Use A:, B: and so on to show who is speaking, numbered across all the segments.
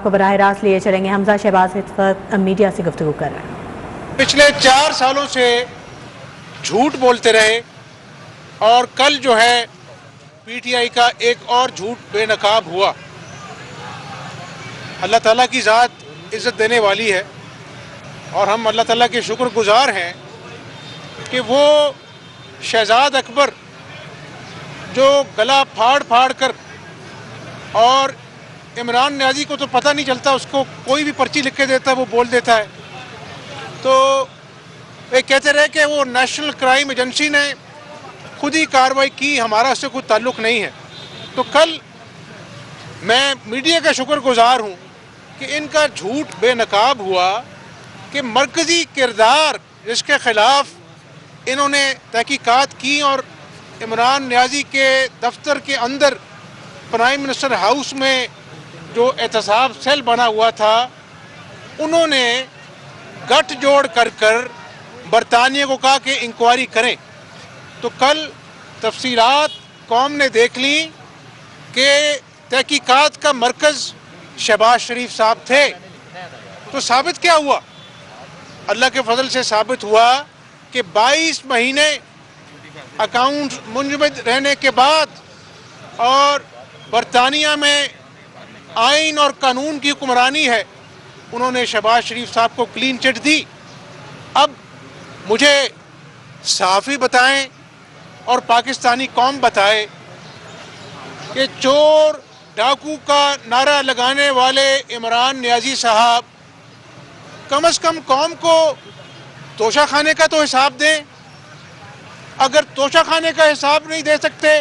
A: को बराह रास्त लिए चलेंगे। हमजा शहबाज इस वक्त मीडिया से गुफ्तगू कर रहे हैं।
B: पिछले 4 सालों से झूठ बोलते रहे और कल जो है पीटीआई का एक और झूठ बेनकाब हुआ। अल्लाह ताला की ज़ात इज़्ज़त देने वाली है और हम अल्लाह ताला के शुक्रगुजार हैं कि वो शहजाद अकबर जो गला फाड़ फाड़ कर, और इमरान न्याजी को तो पता नहीं चलता, उसको कोई भी पर्ची लिख के देता है वो बोल देता है। तो वे कहते रहे कि वो नेशनल क्राइम एजेंसी ने खुद ही कार्रवाई की, हमारा उससे कोई ताल्लुक़ नहीं है। तो कल मैं मीडिया का शुक्रगुजार हूँ कि इनका झूठ बेनकाब हुआ कि मरकज़ी किरदार जिसके ख़िलाफ़ इन्होंने तहकीकात की और इमरान न्याजी के दफ्तर के अंदर प्राइम मिनिस्टर हाउस में जो एहतसाब सेल बना हुआ था, उन्होंने गठजोड़ कर बरतानिया को कहा कि इंक्वायरी करें। तो कल तफसीलात कौम ने देख ली कि तहकीकात का मरकज़ शहबाज शरीफ साहब थे। तो साबित क्या हुआ? अल्लाह के फजल से साबित हुआ कि 22 महीने अकाउंट मुंजमद रहने के बाद और बरतानिया में आइन और कानून की हुक्मरानी है, उन्होंने शहबाज शरीफ साहब को क्लीन चिट दी। अब मुझे सहाफ़ी बताएं और पाकिस्तानी कौम बताए कि चोर डाकू का नारा लगाने वाले इमरान न्याजी साहब कम से कम कौम को तोशा खाने का तो हिसाब दें। अगर तोशा खाने का हिसाब नहीं दे सकते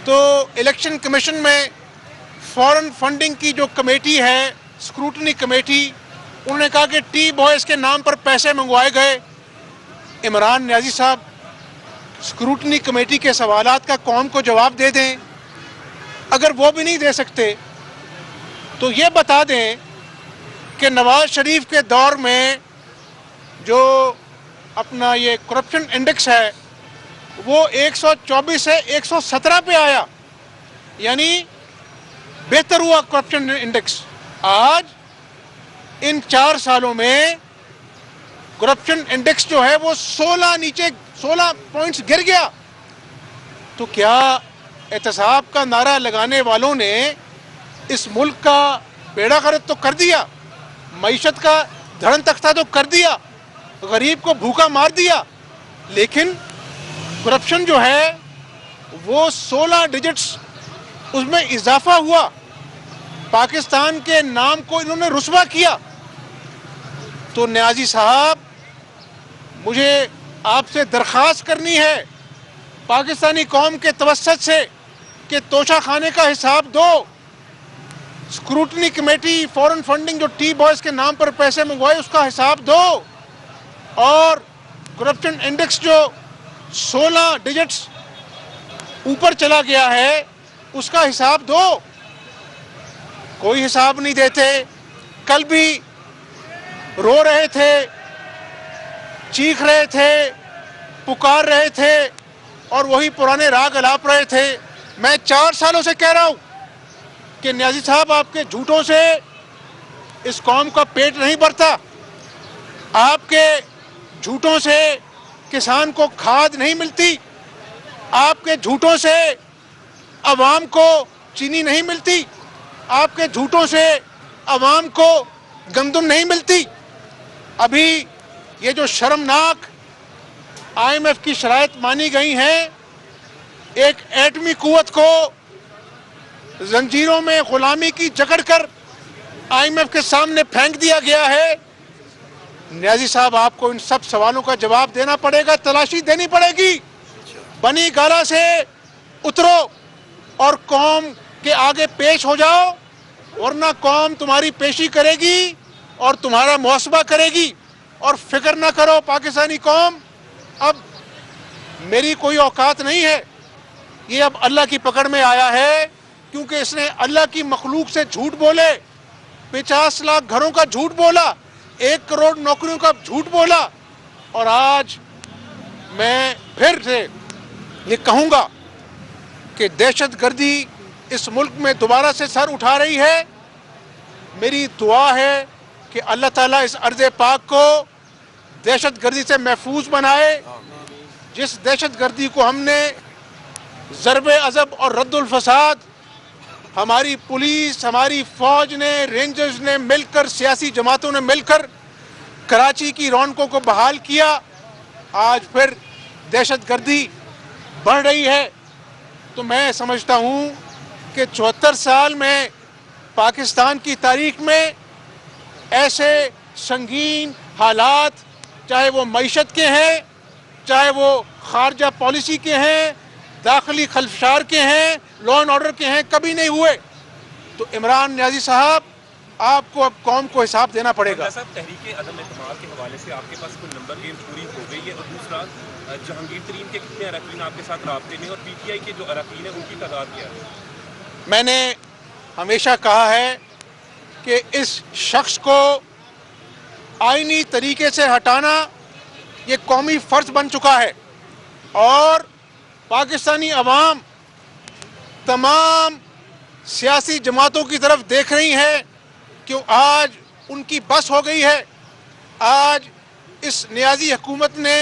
B: तो इलेक्शन कमीशन में फॉरेन फंडिंग की जो कमेटी है, स्क्रूटनी कमेटी, उन्होंने कहा कि टी बॉयज़ के नाम पर पैसे मंगवाए गए। इमरान न्याजी साहब स्क्रूटनी कमेटी के सवालात का कौम को जवाब दे दें। अगर वो भी नहीं दे सकते तो ये बता दें कि नवाज शरीफ के दौर में जो अपना ये करप्शन इंडेक्स है वो 124 से 117 पे आया, यानी बेहतर हुआ करप्शन इंडेक्स। आज इन 4 सालों में करप्शन इंडेक्स जो है वो 16 पॉइंट्स गिर गया। तो क्या एहतसाब का नारा लगाने वालों ने इस मुल्क का बेड़ा गर्क तो कर दिया, मईशत का धड़न तख्ता तो कर दिया, गरीब को भूखा मार दिया, लेकिन करप्शन जो है वो 16 डिजिट्स उसमें इजाफा हुआ। पाकिस्तान के नाम को इन्होंने रुस्वा किया। तो न्याजी साहब, मुझे आपसे दरख्वास्त करनी है पाकिस्तानी कौम के तवस्सुत से कि तोशा खाने का हिसाब दो। स्क्रूटनी कमेटी, फॉरेन फंडिंग जो टी बॉयज़ के नाम पर पैसे मंगवाए उसका हिसाब दो, और करप्शन इंडेक्स जो 16 डिजिट्स ऊपर चला गया है उसका हिसाब दो। कोई हिसाब नहीं देते। कल भी रो रहे थे, चीख रहे थे, पुकार रहे थे और वही पुराने राग अलाप रहे थे। मैं 4 सालों से कह रहा हूं कि न्याजी साहब, आपके झूठों से इस कौम का पेट नहीं भरता। आपके झूठों से किसान को खाद नहीं मिलती। आपके झूठों से अवाम को चीनी नहीं मिलती। आपके झूठों से अवाम को गंदम नहीं मिलती। अभी ये जो शर्मनाक IMF की शराइत मानी गई हैं, एक एटमी कुव्वत को जंजीरों में गुलामी की जकड़कर IMF के सामने फेंक दिया गया है। न्याजी साहब, आपको इन सब सवालों का जवाब देना पड़ेगा, तलाशी देनी पड़ेगी। बनी गाला से उतरो और कौम के आगे पेश हो जाओ, वरना कौम तुम्हारी पेशी करेगी और तुम्हारा मुहासबा करेगी। और फिक्र ना करो पाकिस्तानी कौम, अब मेरी कोई औकात नहीं है। ये अब अल्लाह की पकड़ में आया है, क्योंकि इसने अल्लाह की मखलूक से झूठ बोले, 50 लाख घरों का झूठ बोला, 1 करोड़ नौकरियों का झूठ बोला। और आज मैं फिर से ये कहूँगा कि दहशतगर्दी इस मुल्क में दोबारा से सर उठा रही है। मेरी दुआ है कि अल्लाह ताला इस अर्ज़ पाक को दहशत गर्दी से महफूज बनाए। जिस दहशत गर्दी को हमने ज़रब अज़ब और रद्दुल फसाद हमारी पुलिस, हमारी फ़ौज ने, रेंजर्स ने मिलकर, सियासी जमातों ने मिलकर कराची की रौनकों को बहाल किया, आज फिर दहशत गर्दी बढ़ रही है। तो मैं समझता हूँ कि 74 साल में पाकिस्तान की तारीख में ऐसे संगीन हालात, चाहे वो मईशत के हैं, चाहे वो खारजा पॉलिसी के हैं, दाखिली खलफशार के हैं, लॉ एंड ऑर्डर के हैं, कभी नहीं हुए। तो इमरान नियाज़ी साहब, आपको अब कौम को हिसाब देना पड़ेगा।
C: साहब, तहरीके अदम एतमाद के हवाले से आपके पास कोई नंबर गेम पूरी हो गई है? और दूसरा, जहांगीर तरीन के कितने अरकान आपके साथ राब्ते में, और पीटीआई के जो अरकान हैं उनकी तादाद क्या है?
B: मैंने हमेशा कहा है कि इस शख्स को आईनी तरीके से हटाना ये कौमी फ़र्ज बन चुका है और पाकिस्तानी अवाम तमाम सियासी जमातों की तरफ देख रही है कि आज उनकी बस हो गई है। आज इस नियाज़ी हुकूमत ने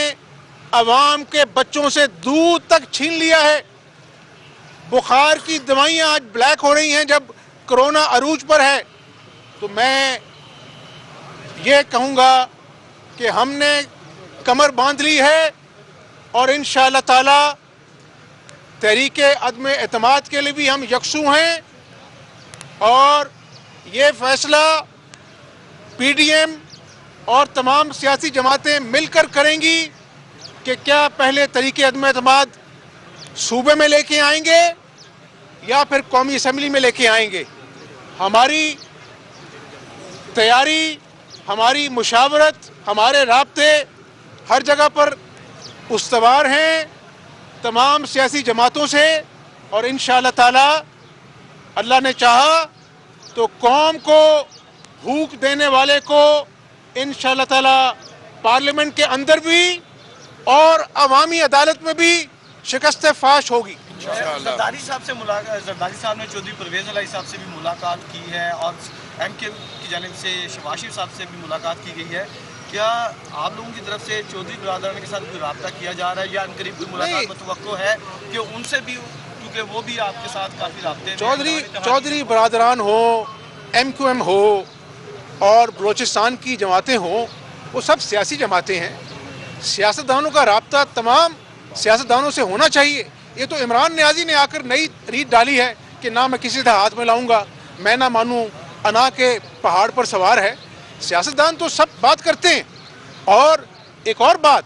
B: अवाम के बच्चों से दूध तक छीन लिया है। बुखार की दवाइयाँ आज ब्लैक हो रही हैं जब कोरोना अरूज पर है। तो मैं ये कहूँगा कि हमने कमर बांध ली है और इंशाअल्लाह ताला तहरीके अदम एतमाद के लिए भी हम यकसू हैं और ये फैसला पीडीएम और तमाम सियासी जमातें मिलकर करेंगी कि क्या पहले तहरीके अदम एतमाद सूबे में लेके आएंगे या फिर कौमी असम्बली में लेके आएंगे। हमारी तैयारी, हमारी मुशावरत, हमारे राब्ते हर जगह पर उस्तवार हैं तमाम सियासी जमातों से और इंशाअल्लाह ताला अल्लाह ने चाहा तो कौम को भूख देने वाले को इंशाअल्लाह ताला पार्लियामेंट के अंदर भी और अवामी अदालत में भी शिकस्त फाश होगी।
D: जरदारी साहब से जरदारी साहब ने चौधरी परवेज़ इलाही साहब से भी मुलाकात की है और एमके की जानिब से शहबाज शरीफ साहब से भी मुलाकात की गई है। क्या आप लोगों की तरफ से चौधरी बिरादरान के साथ कोई रब्ता किया जा रहा है या अनकरीब कोई मुलाकात मुतवक्को है कि उनसे भी, क्योंकि वो भी आपके साथ काफ़ी रब्ते
B: चौधरी बिरादरान हो, MQM हो और बलोचिस्तान की जमातें हों, वो सब सियासी जमातें हैं। सियासतदानों का रब्ता तमाम सियासतदानों से होना चाहिए। ये तो इमरान नियाज़ी ने आकर नई रीत डाली है कि ना मैं किसी तरह हाथ में लाऊंगा, मैं ना मानूं अना के पहाड़ पर सवार है। सियासतदान तो सब बात करते हैं। और एक और बात,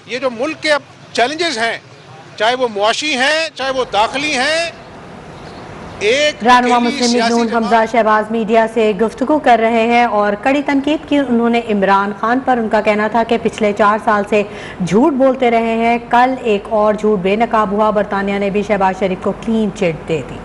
B: ये जो मुल्क के अब चैलेंजेस हैं, चाहे वो मुआशी हैं, चाहे वो दाखिली हैं, एक
A: रहनुमा मुस्लिम लीग नून हमजा शहबाज मीडिया से गुफ्तगू कर रहे हैं और कड़ी तनकीद की उन्होंने इमरान खान पर। उनका कहना था कि पिछले 4 साल से झूठ बोलते रहे हैं। कल एक और झूठ बेनकाब हुआ, बरतानिया ने भी शहबाज शरीफ को क्लीन चिट दे दी।